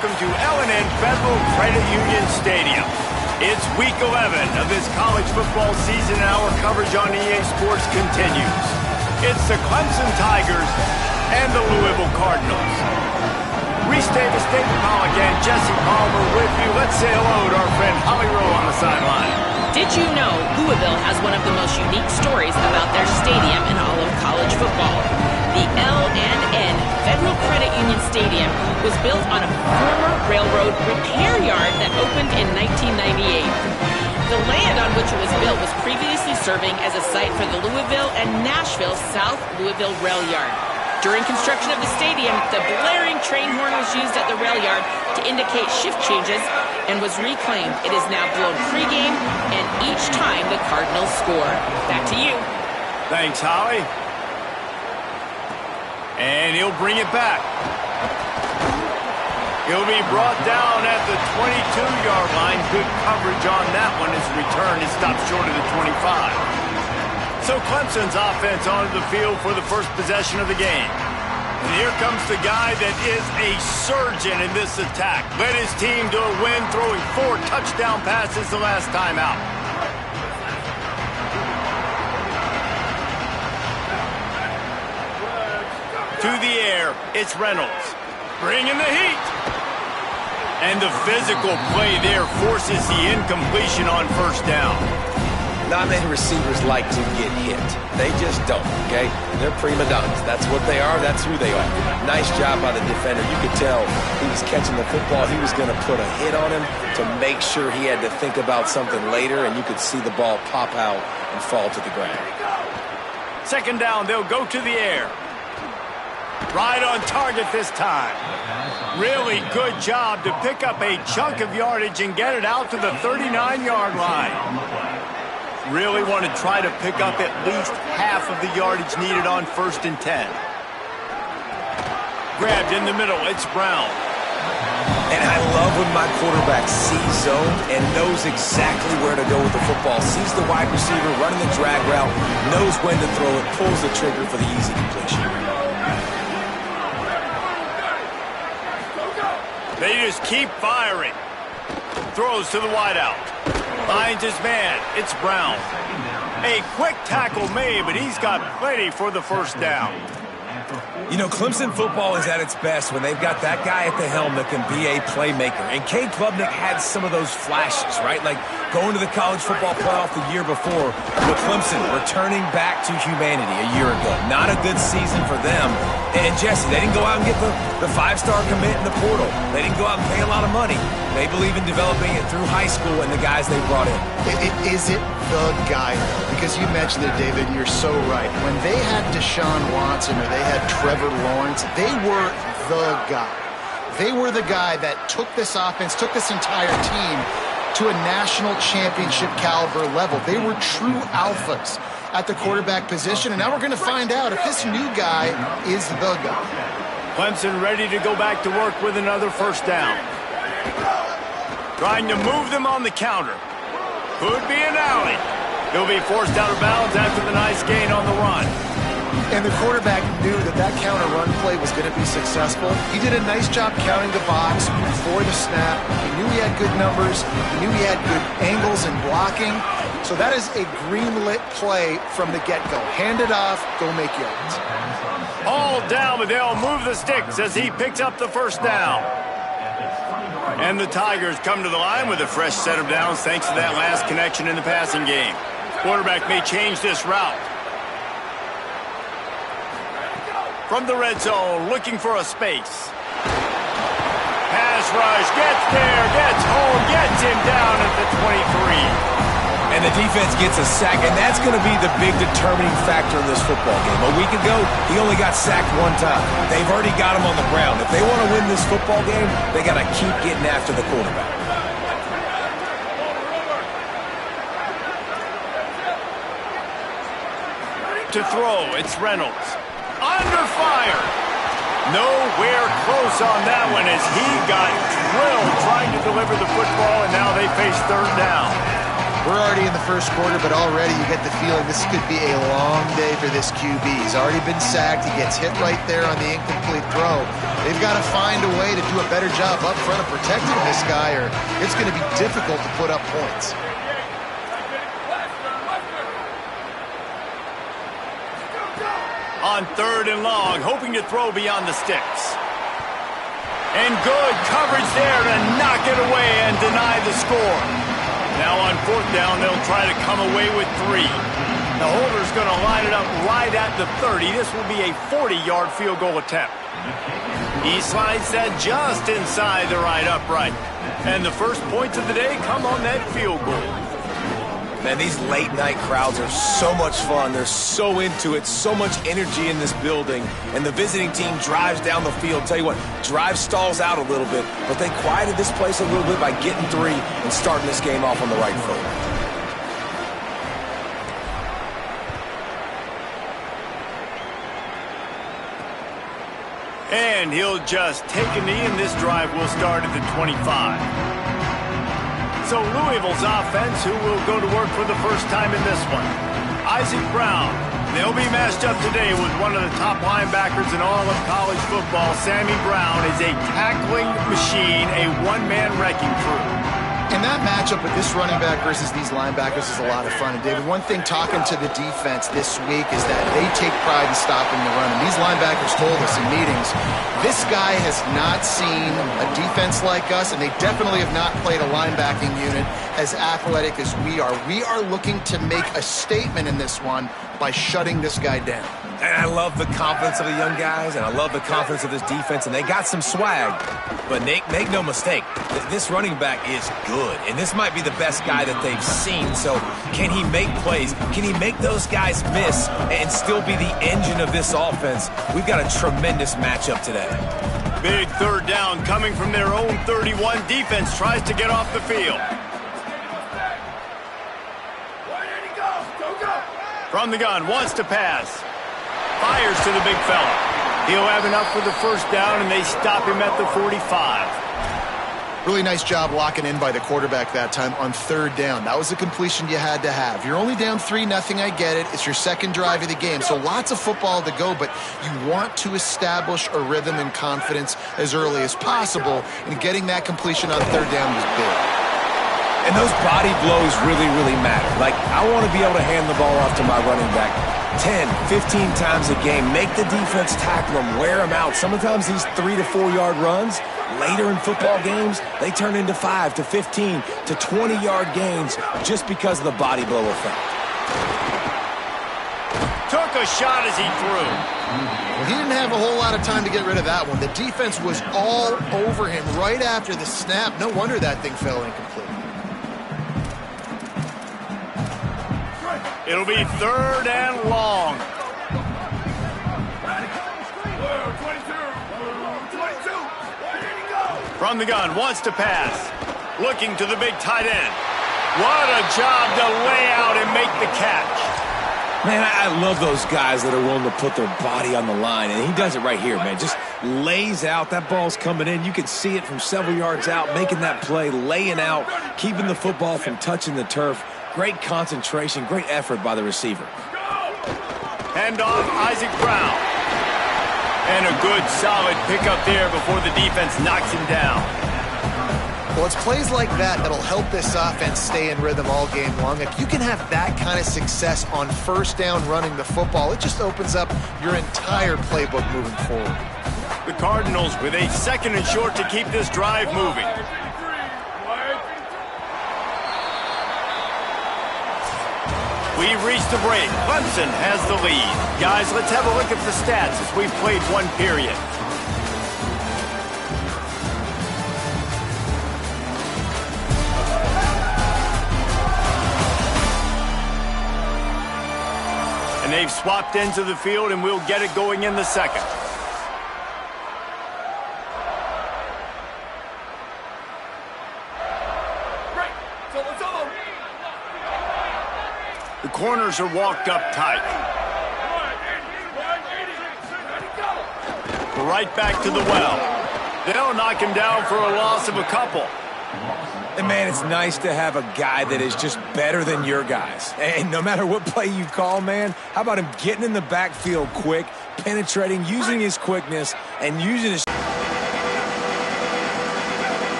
welcome to L&N Federal Credit Union Stadium. It's week 11 of this college football season, and our coverage on EA Sports continues. It's the Clemson Tigers and the Louisville Cardinals. Reese Davis, David Pollock, and Jesse Palmer with you. Let's say hello to our friend Holly Rowe on the sideline. Did you know Louisville has one of the most unique stories about their stadium in all of college football? The L&N Federal Credit Union Stadium was built on a former railroad repair yard that opened in 1998. The land on which it was built was previously serving as a site for the Louisville and Nashville South Louisville Rail Yard. During construction of the stadium, the blaring train horn was used at the rail yard to indicate shift changes and was reclaimed. It is now blown pregame and each time the Cardinals score. Back to you. Thanks, Holly. And he'll bring it back. He'll be brought down at the 22-yard line. Good coverage on that one. His return is stopped short of the 25. So Clemson's offense onto the field for the first possession of the game. And here comes the guy that is a surgeon in this attack. Led his team to a win, throwing 4 touchdown passes the last time out. To the air, it's Reynolds. Bringing the heat. And the physical play there forces the incompletion on first down. Not many receivers like to get hit. They just don't, okay? They're prima donnas. That's what they are. That's who they are. Nice job by the defender. You could tell he was catching the football. He was going to put a hit on him to make sure he had to think about something later, and you could see the ball pop out and fall to the ground. Second down, they'll go to the air. Right on target this time. Really good job to pick up a chunk of yardage and get it out to the 39-yard line. Really want to try to pick up at least half of the yardage needed on 1st and 10. Grabbed in the middle, it's Brown. And I love when my quarterback sees zone and knows exactly where to go with the football. Sees the wide receiver running the drag route, knows when to throw it, pulls the trigger for the easy completion. They just keep firing. Throws to the wideout. Finds his man. It's Brown. A quick tackle made, but he's got plenty for the first down. You know, Clemson football is at its best when they've got that guy at the helm that can be a playmaker. And Cade Klubnik had some of those flashes, right? Like going to the college football playoff the year before, but Clemson returning back to humanity a year ago. Not a good season for them. And Jesse, they didn't go out and get the 5-star commit in the portal. They didn't go out and pay a lot of money. They believe in developing it through high school and the guys they brought in. Is it the guy, though? Because you mentioned it, David, and you're so right. When they had Deshaun Watson or they had Trevor Lawrence, they were the guy. They were the guy that took this offense, took this entire team to a national championship caliber level. They were true alphas at the quarterback position, and now we're going to find out if this new guy is the guy. Clemson ready to go back to work with another first down. Trying to move them on the counter. Could be an alley. He'll be forced out of bounds after the nice gain on the run. And the quarterback knew that counter run play was going to be successful. He did a nice job counting the box before the snap. He knew he had good numbers. He knew he had good angles and blocking. So that is a green-lit play from the get-go. Hand it off, go make yards. All down, but they'll move the sticks as he picks up the first down. And the Tigers come to the line with a fresh set of downs thanks to that last connection in the passing game. Quarterback may change this route. From the red zone, looking for a space. Pass rush, gets there, gets home, gets him down at the 23. And the defense gets a sack, and that's going to be the big determining factor in this football game. A week ago, he only got sacked 1 time. They've already got him on the ground. If they want to win this football game, they got to keep getting after the quarterback. To throw, it's Reynolds. Under fire. Nowhere close on that one as he got drilled trying to deliver the football, and now they face third down. We're already in the first quarter, but already you get the feeling this could be a long day for this QB. He's already been sacked. He gets hit right there on the incomplete throw. They've got to find a way to do a better job up front of protecting this guy, or it's going to be difficult to put up points. On 3rd and long, hoping to throw beyond the sticks. And good coverage there to knock it away and deny the score. Now on 4th down, they'll try to come away with 3. The holder's going to line it up right at the 30. This will be a 40-yard field goal attempt. He slides that just inside the right upright. And the first points of the day come on that field goal. Man, these late-night crowds are so much fun. They're so into it, so much energy in this building. And the visiting team drives down the field. Tell you what, drive stalls out a little bit, but they quieted this place a little bit by getting 3 and starting this game off on the right foot. And he'll just take a knee, and this drive will start at the 25. So Louisville's offense, who will go to work for the first time in this one. Isaac Brown. They'll be matched up today with one of the top linebackers in all of college football. Sammy Brown is a tackling machine, a one-man wrecking crew. And that matchup with this running back versus these linebackers is a lot of fun. And David, one thing talking to the defense this week is that they take pride in stopping the run. And these linebackers told us in meetings, this guy has not seen a defense like us, and they definitely have not played a linebacking unit as athletic as we are. We are looking to make a statement in this one by shutting this guy down. And I love the confidence of the young guys, and I love the confidence of this defense, and they got some swag. But make no mistake, this running back is good, and this might be the best guy that they've seen. So can he make plays? Can he make those guys miss and still be the engine of this offense? We've got a tremendous matchup today. Big 3rd down coming from their own 31. Defense tries to get off the field. From the gun, wants to pass. Fires to the big fella. He'll have enough for the first down, and they stop him at the 45. Really nice job locking in by the quarterback that time on 3rd down. That was a completion you had to have. You're only down 3-0, I get it. It's your second drive of the game, so lots of football to go, but you want to establish a rhythm and confidence as early as possible, and getting that completion on 3rd down was big. And those body blows really, really matter. Like, I want to be able to hand the ball off to my running back 10, 15 times a game. Make the defense tackle them, wear them out. Sometimes these 3 to 4 yard runs, later in football games, they turn into 5 to 15 to 20 yard gains just because of the body blow effect. Took a shot as he threw. Well, he didn't have a whole lot of time to get rid of that one. The defense was all over him right after the snap. No wonder that thing fell incomplete. It'll be 3rd and long. From the gun, wants to pass. Looking to the big tight end. What a job to lay out and make the catch. Man, I love those guys that are willing to put their body on the line, and he does it right here, man. Just lays out. That ball's coming in. You can see it from several yards out, making that play, laying out, keeping the football from touching the turf. Great concentration, great effort by the receiver. Hand off Isaac Brown. And a good, solid pickup there before the defense knocks him down. Well, it's plays like that that'll help this offense stay in rhythm all game long. If you can have that kind of success on 1st down running the football, it just opens up your entire playbook moving forward. The Cardinals with a 2nd and short to keep this drive moving. We've reached the break. Clemson has the lead. Guys, let's have a look at the stats as we've played one period. And they've swapped ends of the field, and we'll get it going in the second. The corners are walked up tight. Right back to the well. They'll knock him down for a loss of a couple. And, man, it's nice to have a guy that is just better than your guys. And no matter what play you call, man, how about him getting in the backfield quick, penetrating, using his quickness, and using his...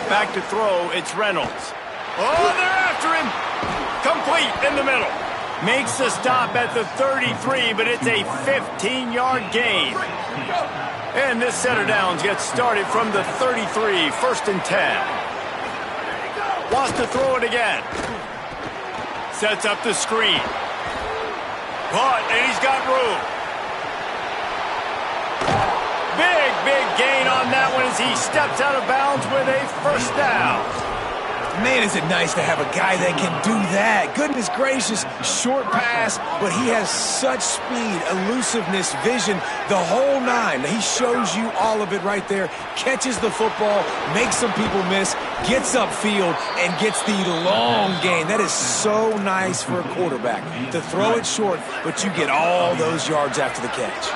Back to throw, it's Reynolds. Oh, they're after him. Complete in the middle. Makes the stop at the 33, but it's a 15-yard gain. And this set of downs gets started from the 33, 1st and 10. Wants to throw it again. Sets up the screen. Caught, and he's got room. Big gain on that one as he steps out of bounds with a 1st down. Man, is it nice to have a guy that can do that. Goodness gracious, short pass, but he has such speed, elusiveness, vision, the whole nine. He shows you all of it right there. Catches the football, makes some people miss, gets upfield, and gets the long gain. That is so nice for a quarterback to throw it short, but you get all those yards after the catch.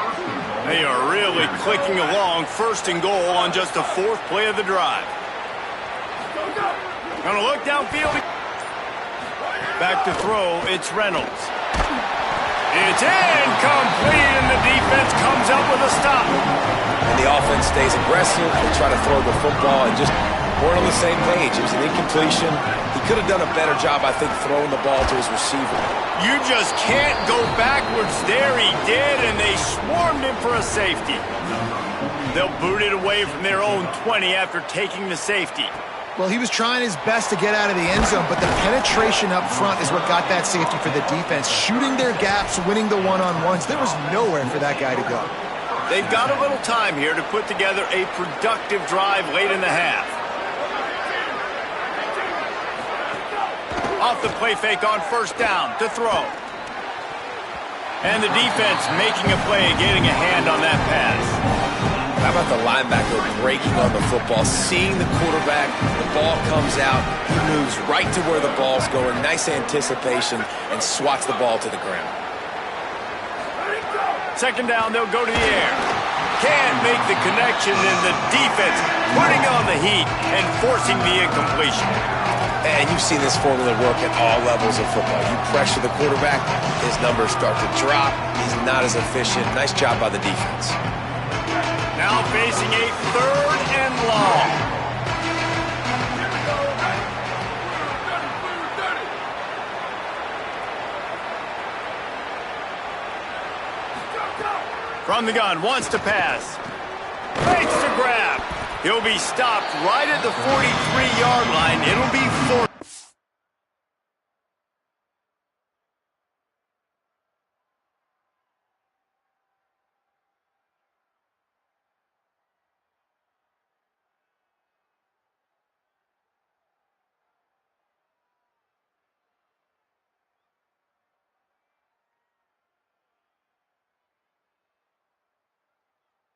They are really clicking along, 1st and goal on just the 4th play of the drive. Gonna look downfield. Back to throw, it's Reynolds. It's incomplete, and the defense comes up with a stop. And the offense stays aggressive. They try to throw the football and just weren't on the same page. It was an incompletion. He could have done a better job, I think, throwing the ball to his receiver. You just can't go backwards there. He did, and they swarmed him for a safety. They'll boot it away from their own 20 after taking the safety. Well, he was trying his best to get out of the end zone, but the penetration up front is what got that safety for the defense. Shooting their gaps, winning the one-on-ones. There was nowhere for that guy to go. They've got a little time here to put together a productive drive late in the half. Off the play fake on 1st down to throw. And the defense making a play, getting a hand on that pass. How about the linebacker breaking on the football, seeing the quarterback, the ball comes out, he moves right to where the ball's going, nice anticipation, and swats the ball to the ground. 2nd down, they'll go to the air. Can't make the connection, and the defense putting on the heat and forcing the incompletion. And you've seen this formula work at all levels of football. You pressure the quarterback, his numbers start to drop, he's not as efficient. Nice job by the defense. Now facing a 3rd and long. From the gun, wants to pass. Fakes to grab. He'll be stopped right at the 43-yard line. It'll be 4.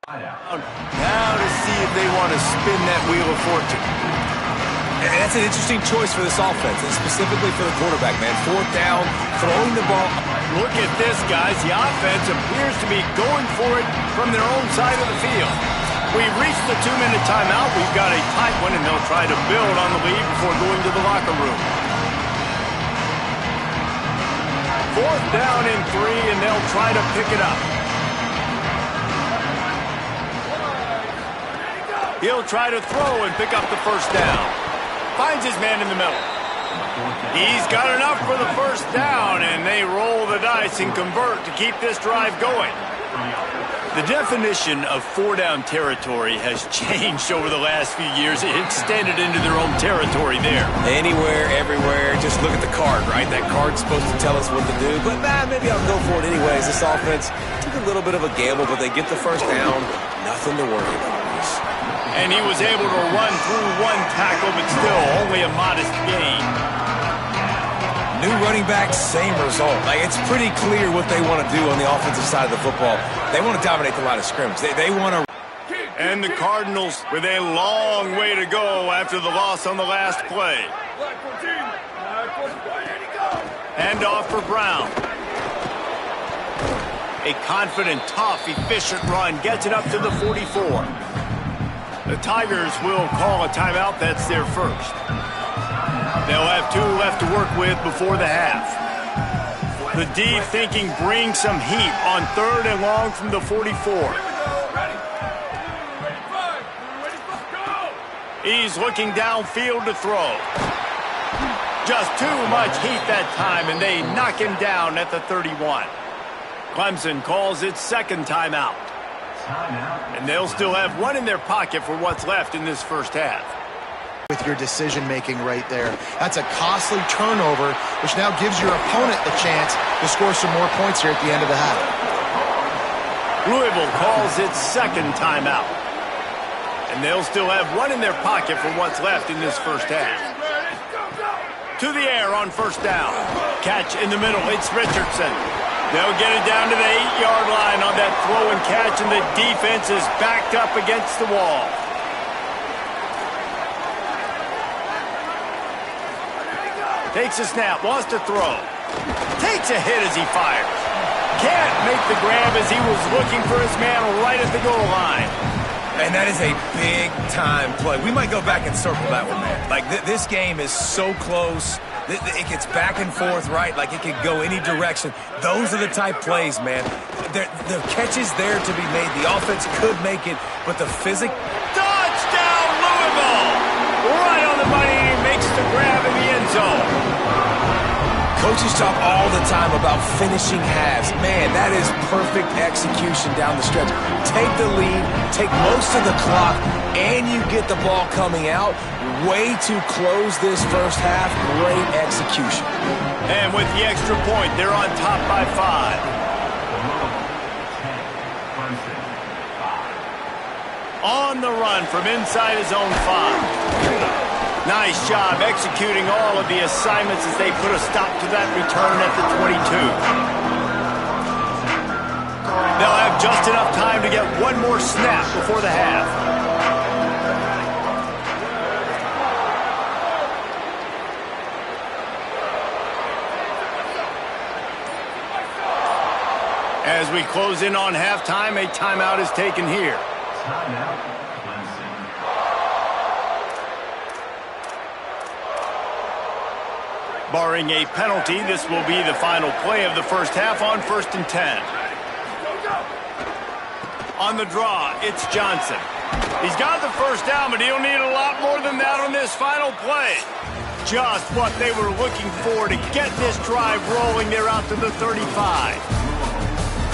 Now to see if they want to spin that wheel of fortune. And that's an interesting choice for this offense, and specifically for the quarterback, man. 4th down, throwing the ball. Look at this, guys. The offense appears to be going for it from their own side of the field. We've reached the 2-minute timeout. We've got a tight one, and they'll try to build on the lead before going to the locker room. 4th down and 3, and they'll try to pick it up. He'll try to throw and pick up the 1st down. Finds his man in the middle. He's got enough for the 1st down, and they roll the dice and convert to keep this drive going. The definition of 4-down territory has changed over the last few years. It extended into their own territory there. Anywhere, everywhere, just look at the card, right? That card's supposed to tell us what to do, but maybe I'll go for it anyways. This offense took a little bit of a gamble, but they get the 1st down. Nothing to worry about. And he was able to run through 1 tackle, but still only a modest gain. New running back, same result. Like, it's pretty clear what they want to do on the offensive side of the football. They want to dominate the line of scrimmage. They want to... And the Cardinals with a long way to go after the loss on the last play. Hand off for Brown. A confident, tough, efficient run gets it up to the 44. The Tigers will call a timeout. That's their first. They'll have 2 left to work with before the half. The D thinking bring some heat on 3rd and long from the 44. He's looking downfield to throw. Just too much heat that time, and they knock him down at the 31. Clemson calls its second timeout. And they'll still have 1 in their pocket for what's left in this first half. With your decision-making right there. That's a costly turnover, which now gives your opponent the chance to score some more points here at the end of the half. Louisville calls its second timeout. And they'll still have 1 in their pocket for what's left in this first half. To the air on first down. Catch in the middle. It's Richardson. They'll get it down to the 8-yard line on that throw and catch, and the defense is backed up against the wall. Takes a snap, wants to throw. Takes a hit as he fires. Can't make the grab as he was looking for his man right at the goal line. And that is a big-time play. We might go back and circle that one, man. Like, this game is so close. It gets back and forth, right? Like, it could go any direction. Those are the type plays, man. The catch is there to be made. The offense could make it, but the physics... Touchdown, Louisville! Right on the money, and he makes the grab in the end zone. Coaches talk all the time about finishing halves. Man, that is perfect execution down the stretch. Take the lead, take most of the clock, and you get the ball coming out. Way to close this first half. Great execution. And with the extra point, they're on top by 5. On the run from inside his own 5. Nice job executing all of the assignments as they put a stop to that return at the 22. They'll have just enough time to get 1 more snap before the half. As we close in on halftime, a timeout is taken here. Timeout. Barring a penalty, this will be the final play of the first half on 1st and 10. On the draw, it's Johnson. He's got the first down, but he'll need a lot more than that on this final play. Just what they were looking for to get this drive rolling. They're out to the 35.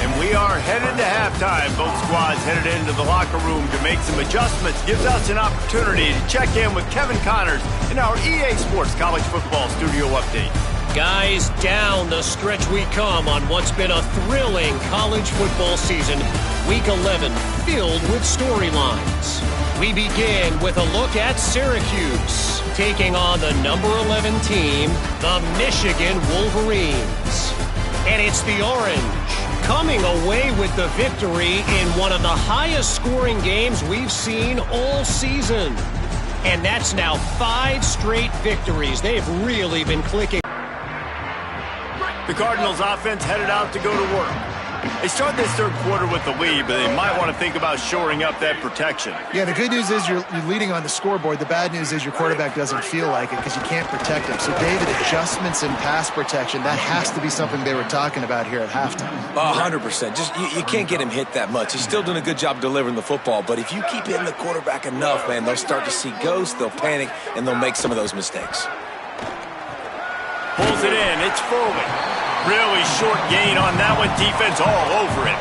And we are headed to halftime. Both squads headed into the locker room to make some adjustments. Gives us an opportunity to check in with Kevin Connors in our EA Sports College Football Studio Update. Guys, down the stretch we come on what's been a thrilling college football season. Week 11 filled with storylines. We begin with a look at Syracuse, taking on the number 11 team, the Michigan Wolverines. And it's the Orange coming away with the victory in one of the highest scoring games we've seen all season. And that's now 5 straight victories. They've really been clicking. The Cardinals offense headed out to go to work. They start this third quarter with the lead, but they might want to think about shoring up that protection. Yeah, the good news is you're leading on the scoreboard. The bad news is your quarterback doesn't feel like it because you can't protect him. So, David, adjustments in pass protection, that has to be something they were talking about here at halftime. 100%. Just you can't get him hit that much. He's still doing a good job delivering the football, but if you keep hitting the quarterback enough, man, they'll start to see ghosts, they'll panic, and they'll make some of those mistakes. Pulls it in. It's Foley. Really short gain on that one. Defense all over it.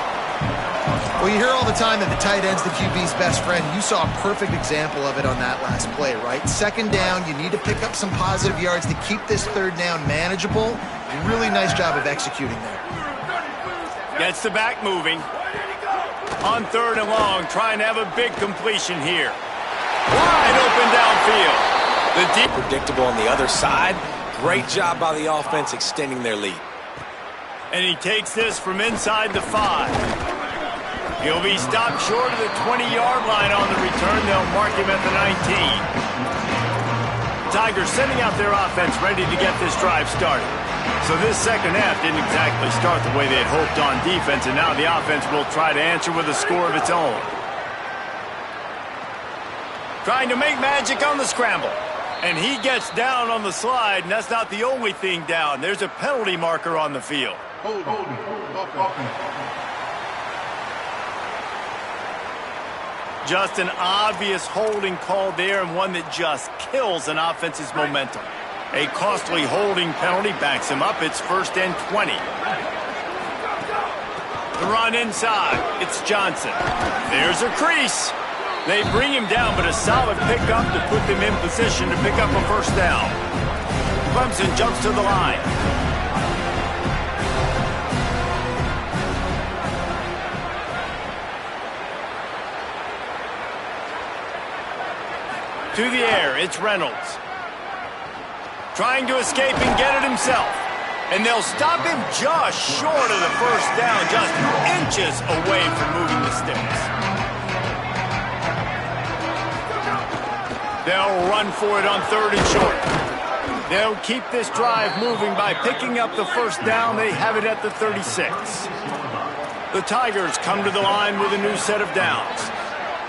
Well, you hear all the time that the tight end's the QB's best friend. You saw a perfect example of it on that last play, right? Second down, you need to pick up some positive yards to keep this third down manageable. Really nice job of executing there. Gets the back moving. On 3rd and long, trying to have a big completion here. Wide open downfield. The deep predictable on the other side. Great job by the offense extending their lead. And he takes this from inside the 5. He'll be stopped short of the 20-yard line on the return. They'll mark him at the 19. Tigers sending out their offense ready to get this drive started. So this second half didn't exactly start the way they had hoped on defense, and now the offense will try to answer with a score of its own. Trying to make magic on the scramble. And he gets down on the slide, and that's not the only thing down. There's a penalty marker on the field. Just an obvious holding call there, and one that just kills an offense's momentum. A costly holding penalty backs him up. It's 1st and 20. The run inside. It's Johnson. There's a crease. They bring him down, but a solid pickup to put them in position to pick up a 1st down. Clemson jumps to the line. To the air, it's Reynolds. Trying to escape and get it himself. And they'll stop him just short of the 1st down, just inches away from moving the sticks. They'll run for it on 3rd and short. They'll keep this drive moving by picking up the 1st down. They have it at the 36. The Tigers come to the line with a new set of downs.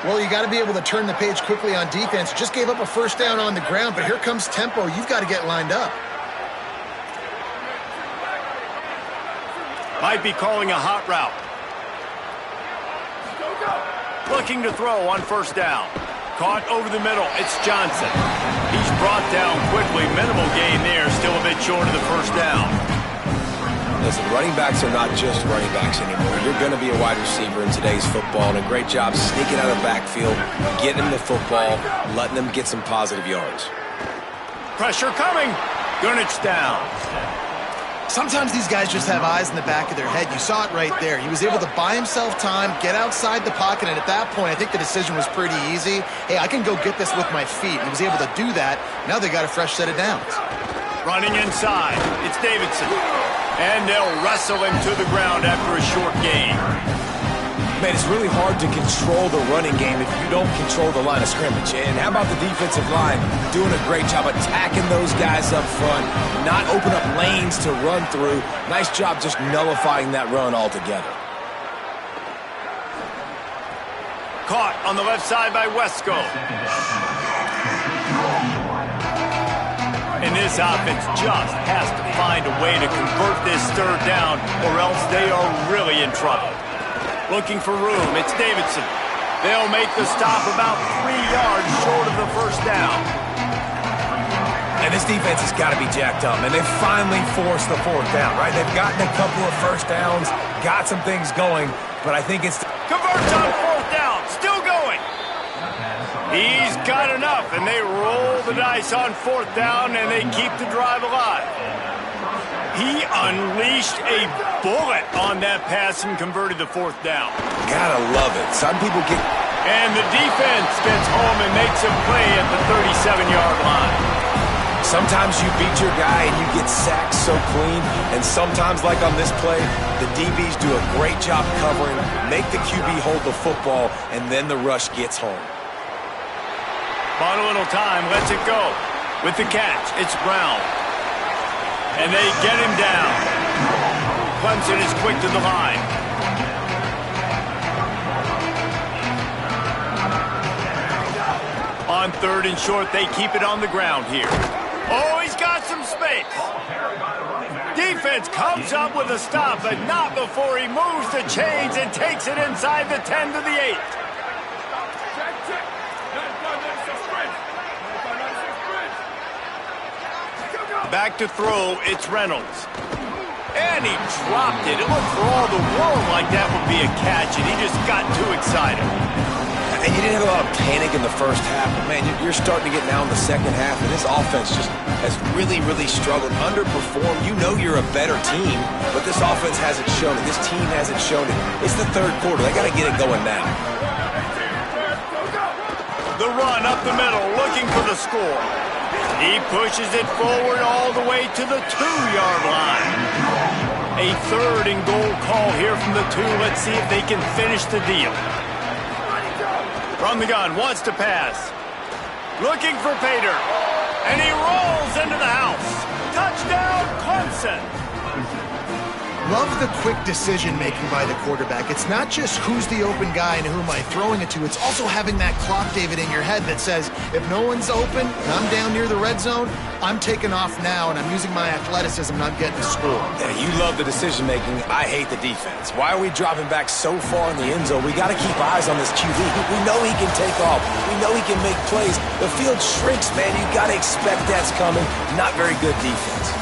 Well, you got to be able to turn the page quickly on defense. Just gave up a 1st down on the ground, but here comes tempo. You've got to get lined up. Might be calling a hot route. Looking to throw on 1st down. Caught over the middle. It's Johnson. He's brought down quickly. Minimal gain there. Still a bit short of the 1st down. Listen, running backs are not just running backs anymore. You're going to be a wide receiver in today's football, and a great job sneaking out of the backfield, getting them the football, letting them get some positive yards. Pressure coming. Gurnich down. Sometimes these guys just have eyes in the back of their head. You saw it right there. He was able to buy himself time, get outside the pocket, and at that point, I think the decision was pretty easy. Hey, I can go get this with my feet. He was able to do that. Now they got a fresh set of downs. Running inside. It's Davidson. And they'll wrestle him to the ground after a short gain. Man, it's really hard to control the running game if you don't control the line of scrimmage. And how about the defensive line doing a great job attacking those guys up front, not open up lanes to run through. Nice job just nullifying that run altogether. Caught on the left side by Wesco. And this offense just has to find a way to convert this 3rd down, or else they are really in trouble. Looking for room, it's Davidson. They'll make the stop about 3 yards short of the 1st down. And this defense has got to be jacked up, and they finally forced the 4th down, right? They've gotten a couple of 1st downs, got some things going, but I think it's... Converts on 4th down, still going. He's got enough, and they roll the dice on 4th down, and they keep the drive alive. He unleashed a bullet on that pass and converted the 4th down. Gotta love it. Some people get... And the defense gets home and makes a play at the 37-yard line. Sometimes you beat your guy and you get sacked so clean, and sometimes, like on this play, the DBs do a great job covering, make the QB hold the football, and then the rush gets home. Bought a little time, lets it go. With the catch, it's Brown. And they get him down. Clemson is quick to the line. On 3rd and short, they keep it on the ground here. Oh, he's got some space. Defense comes up with a stop, but not before he moves the chains and takes it inside the 10 to the 8. Back to throw, it's Reynolds. And he dropped it. It looked for all the world like that would be a catch, and he just got too excited. And you didn't have a lot of panic in the 1st half, but man, you're starting to get now in the 2nd half, and this offense just has really, really struggled, underperformed. You know you're a better team, but this offense hasn't shown it. This team hasn't shown it. It's the 3rd quarter. They got to get it going now. The run up the middle, looking for the score. He pushes it forward all the way to the 2-yard line. A 3rd and goal call here from the 2. Let's see if they can finish the deal. From the gun, wants to pass. Looking for Pater. And he rolls into the house. Touchdown, Clemson. Love the quick decision-making by the quarterback. It's not just who's the open guy and who am I throwing it to. It's also having that clock, David, in your head that says, if no one's open and I'm down near the red zone, I'm taking off now and I'm using my athleticism and I'm getting a score. Yeah, you love the decision-making. I hate the defense. Why are we dropping back so far in the end zone? We got to keep eyes on this QB. We know he can take off. We know he can make plays. The field shrinks, man. You got to expect that's coming. Not very good defense.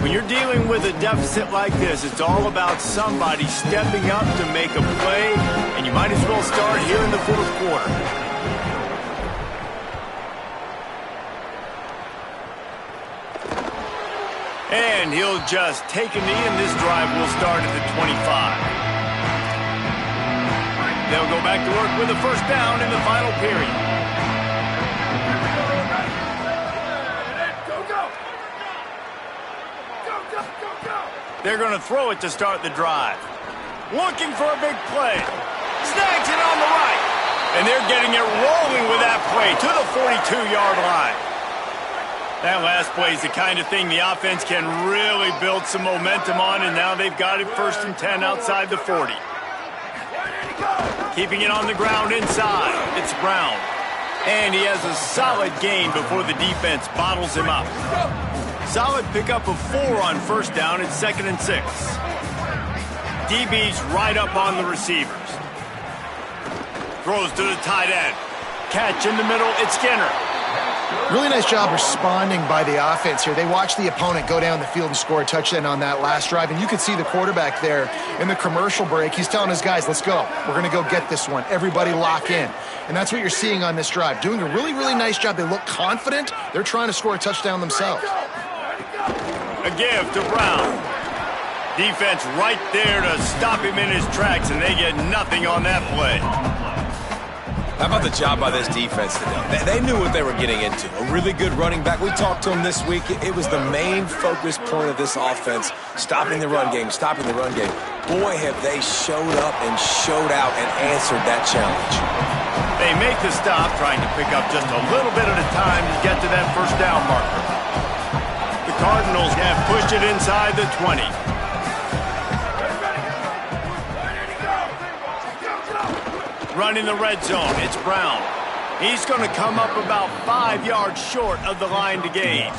When you're dealing with a deficit like this, it's all about somebody stepping up to make a play, and you might as well start here in the fourth quarter. And he'll just take a knee, and this drive will start at the 25. They'll go back to work with a first down in the final period. They're going to throw it to start the drive. Looking for a big play. Snags it on the right. And they're getting it rolling with that play to the 42-yard line. That last play is the kind of thing the offense can really build some momentum on, and now they've got it 1st and 10 outside the 40. Keeping it on the ground inside. It's Brown. And he has a solid gain before the defense bottles him up. Solid pickup of 4 on first down. It's 2nd and 6. DB's right up on the receivers. Throws to the tight end. Catch in the middle. It's Skinner. Really nice job responding by the offense here. They watched the opponent go down the field and score a touchdown on that last drive. And you could see the quarterback there in the commercial break. He's telling his guys, let's go. We're going to go get this one. Everybody lock in. And that's what you're seeing on this drive. Doing a really, really nice job. They look confident. They're trying to score a touchdown themselves. A give to Brown. Defense right there to stop him in his tracks, and they get nothing on that play. How about the job by this defense today? They knew what they were getting into. A really good running back. We talked to him this week. It was the main focus point of this offense, stopping the run game, stopping the run game. Boy, have they showed up and showed out and answered that challenge. They make the stop, trying to pick up just a little bit at a time to get to that first down marker. The Cardinals have pushed it inside the 20. Running the red zone, it's Brown. He's going to come up about 5 yards short of the line to gain.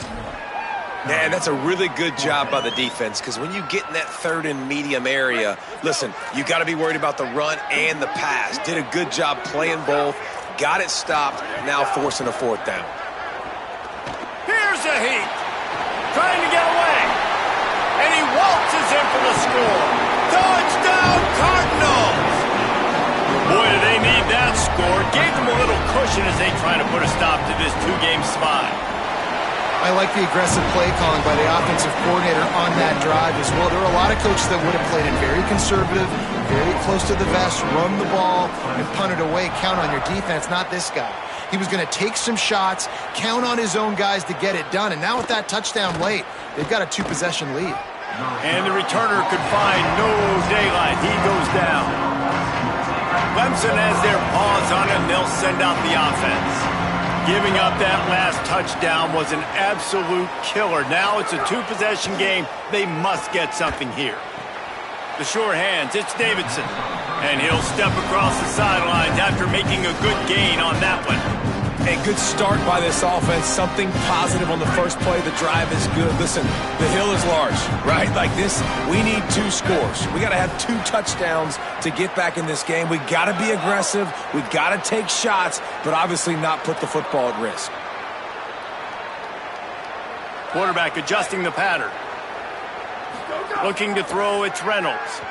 Man, that's a really good job by the defense, because when you get in that 3rd and medium area, listen, you got to be worried about the run and the pass. Did a good job playing both, got it stopped, now forcing a 4th down. Here's a heat. Trying to get away. And he waltzes in for the score. Touchdown, Cardinals! Boy, do they need that score. Gave them a little cushion as they try to put a stop to this 2-game spot. I like the aggressive play calling by the offensive coordinator on that drive as well. There are a lot of coaches that would have played it very conservative, very close to the vest, run the ball, and punt it away. Count on your defense, not this guy. He was going to take some shots, count on his own guys to get it done. And now with that touchdown late, they've got a 2-possession lead. And the returner could find no daylight. He goes down. Clemson has their paws on it, and they'll send out the offense. Giving up that last touchdown was an absolute killer. Now it's a 2-possession game. They must get something here. The sure hands, it's Davidson. And he'll step across the sidelines after making a good gain on that one. A good start by this offense. Something positive on the first play. The drive is good. Listen, the hill is large, right? Like this, we need 2 scores. We got to have 2 touchdowns to get back in this game. We got to be aggressive. We got to take shots, but obviously not put the football at risk. Quarterback adjusting the pattern. Looking to throw, it's Reynolds.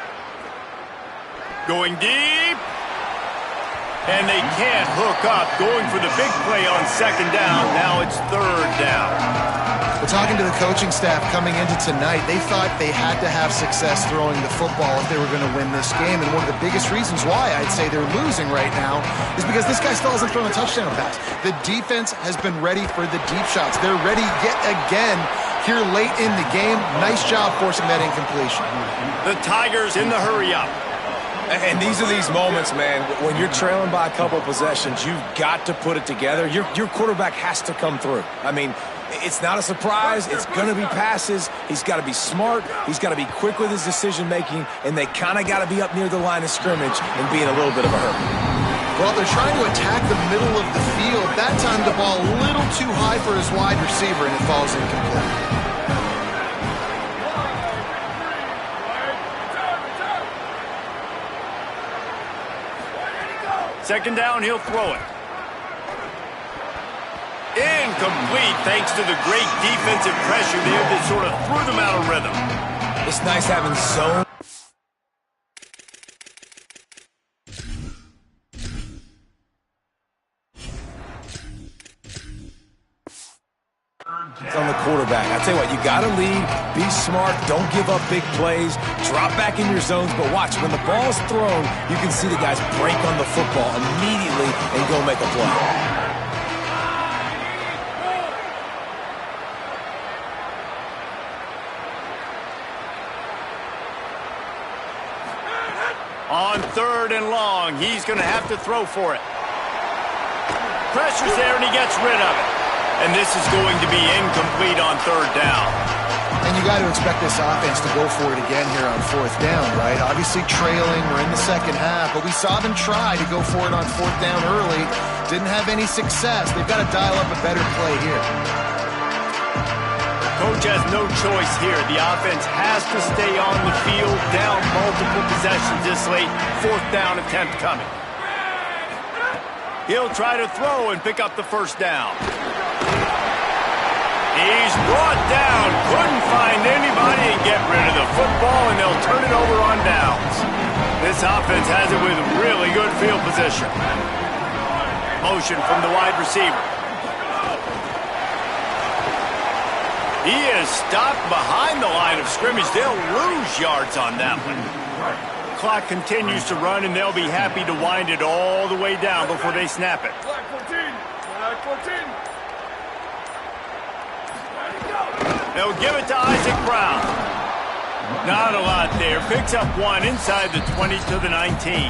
Going deep. And they can't hook up. Going for the big play on 2nd down. Now it's 3rd down. Well, talking to the coaching staff coming into tonight, they thought they had to have success throwing the football if they were going to win this game. And one of the biggest reasons why I'd say they're losing right now is because this guy still hasn't thrown a touchdown pass. The defense has been ready for the deep shots. They're ready yet again here late in the game. Nice job forcing that incompletion. The Tigers in the hurry up. And these are these moments, man, when you're trailing by a couple possessions, you've got to put it together. Your quarterback has to come through. I mean, it's not a surprise. It's going to be passes. He's got to be smart. He's got to be quick with his decision-making, and they kind of got to be up near the line of scrimmage and be in a little bit of a hurry. Well, they're trying to attack the middle of the field. That time the ball a little too high for his wide receiver, and it falls incomplete. Second down, he'll throw it. Incomplete thanks to the great defensive pressure there that sort of threw them out of rhythm. It's nice having zone. It's on the quarterback. I tell you what, you got to lead, be smart, don't give up big plays, drop back in your zones, but watch, when the ball's thrown, you can see the guys break on the football immediately and go make a play. On third and long, he's going to have to throw for it. Pressure's there, and he gets rid of it. And this is going to be incomplete on third down. And you got to expect this offense to go for it again here on fourth down, right? Obviously trailing, we're in the second half, but we saw them try to go for it on fourth down early. Didn't have any success. They've got to dial up a better play here. Coach has no choice here. The offense has to stay on the field, down multiple possessions this late. Fourth down attempt coming. He'll try to throw and pick up the first down. He's brought down, couldn't find anybody and get rid of the football, and they'll turn it over on downs. This offense has it with really good field position. Motion from the wide receiver. He is stopped behind the line of scrimmage. They'll lose yards on that one. Clock continues to run, and they'll be happy to wind it all the way down before they snap it. Flag 14. Flag 14. They'll give it to Isaac Brown. Not a lot there. Picks up one inside the 20 to the 19.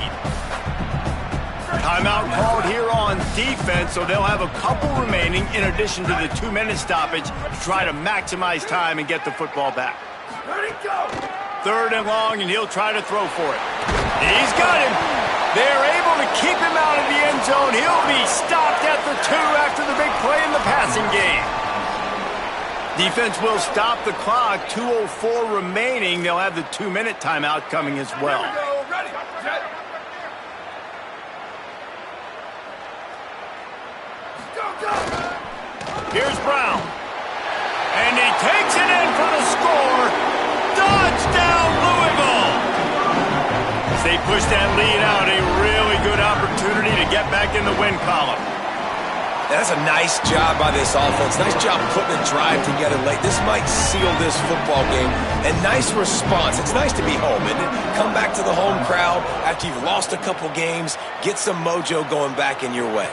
Timeout called here on defense, so they'll have a couple remaining in addition to the 2-minute stoppage to try to maximize time and get the football back. Ready, go! Third and long, and he'll try to throw for it. He's got him. They're able to keep him out of the end zone. He'll be stopped at the 2 after the big play in the passing game. Defense will stop the clock. 2:04 remaining. They'll have the 2-minute timeout coming as well. Ready, set. Go, go! Here's Brown. And he takes it in for the score. Touchdown, Louisville! As they push that lead out, a really good opportunity to get back in the win column. That's a nice job by this offense. Nice job putting a drive together late. This might seal this football game. And nice response. It's nice to be home, isn't it? Come back to the home crowd after you've lost a couple games. Get some mojo going back in your way.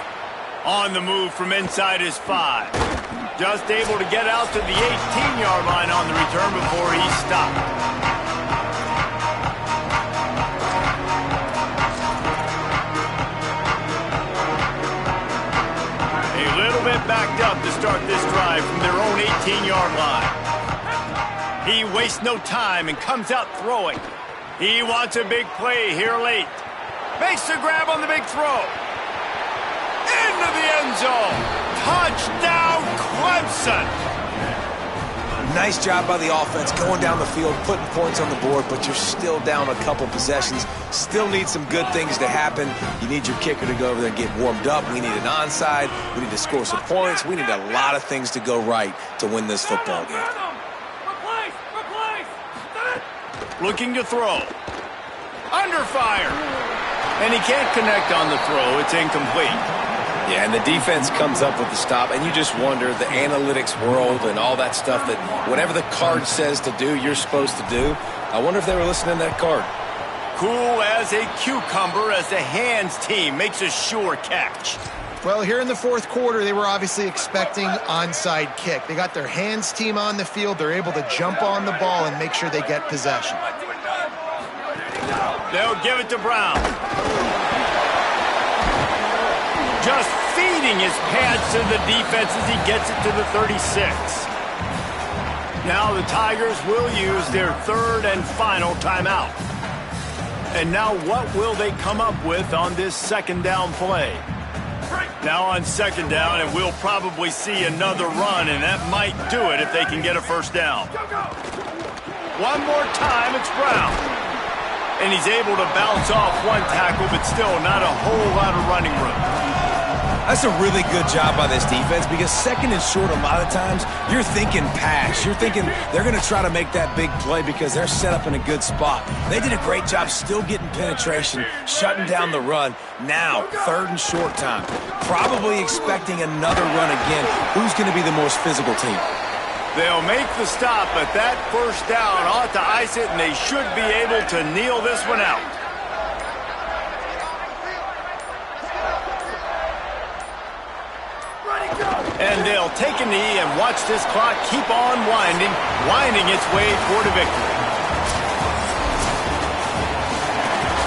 On the move from inside his 5. Just able to get out to the 18-yard line on the return before he's stopped. Backed up to start this drive from their own 18-yard line. He wastes no time and comes out throwing. He wants a big play here late. Makes the grab on the big throw. Into the end zone. Touchdown, Clemson. Nice job by the offense going down the field, putting points on the board, but you're still down a couple possessions. Still need some good things to happen. You need your kicker to go over there and get warmed up. We need an onside. We need to score some points. We need a lot of things to go right to win this football game. Looking to throw. Under fire. And he can't connect on the throw. It's incomplete. Yeah, and the defense comes up with the stop, and you just wonder, the analytics world and all that stuff, that whatever the card says to do, you're supposed to do. I wonder if they were listening to that card. Cool as a cucumber as the hands team makes a sure catch. Well, here in the fourth quarter, they were obviously expecting onside kick. They got their hands team on the field. They're able to jump on the ball and make sure they get possession. They'll give it to Brown. Just feeding his pads to the defense as he gets it to the 36. Now the Tigers will use their third and final timeout. And now what will they come up with on this second down play? Now on second down, and we'll probably see another run, and that might do it if they can get a first down. One more time, it's Brown. And he's able to bounce off one tackle, but still not a whole lot of running room. That's a really good job by this defense because second and short a lot of times, you're thinking pass. You're thinking they're going to try to make that big play because they're set up in a good spot. They did a great job still getting penetration, shutting down the run. Now, third and short time. Probably expecting another run again. Who's going to be the most physical team? They'll make the stop, but that first down ought to ice it, and they should be able to kneel this one out. And they'll take a knee and watch this clock keep on winding its way toward a victory.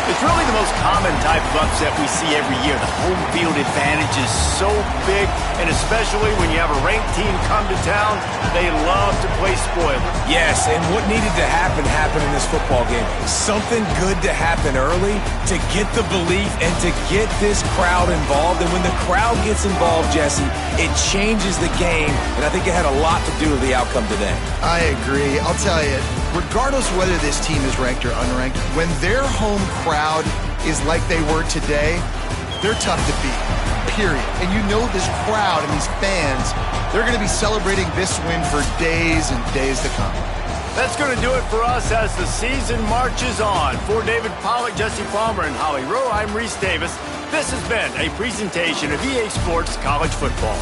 It's really the most common type of upset we see every year. The home field advantage is so big, and especially when you have a ranked team come to town, they love to play spoiler. Yes, and what needed to happen happened in this football game. Something good to happen early to get the belief and to get this crowd involved. And when the crowd gets involved, Jesse, it changes the game, and I think it had a lot to do with the outcome today. I agree. I'll tell you, regardless whether this team is ranked or unranked, when their home crowd is like they were today, they're tough to beat, period. And you know this crowd and these fans, they're going to be celebrating this win for days and days to come. That's going to do it for us as the season marches on. For David Pollack, Jesse Palmer, and Holly Rowe, I'm Reese Davis. This has been a presentation of EA Sports College Football.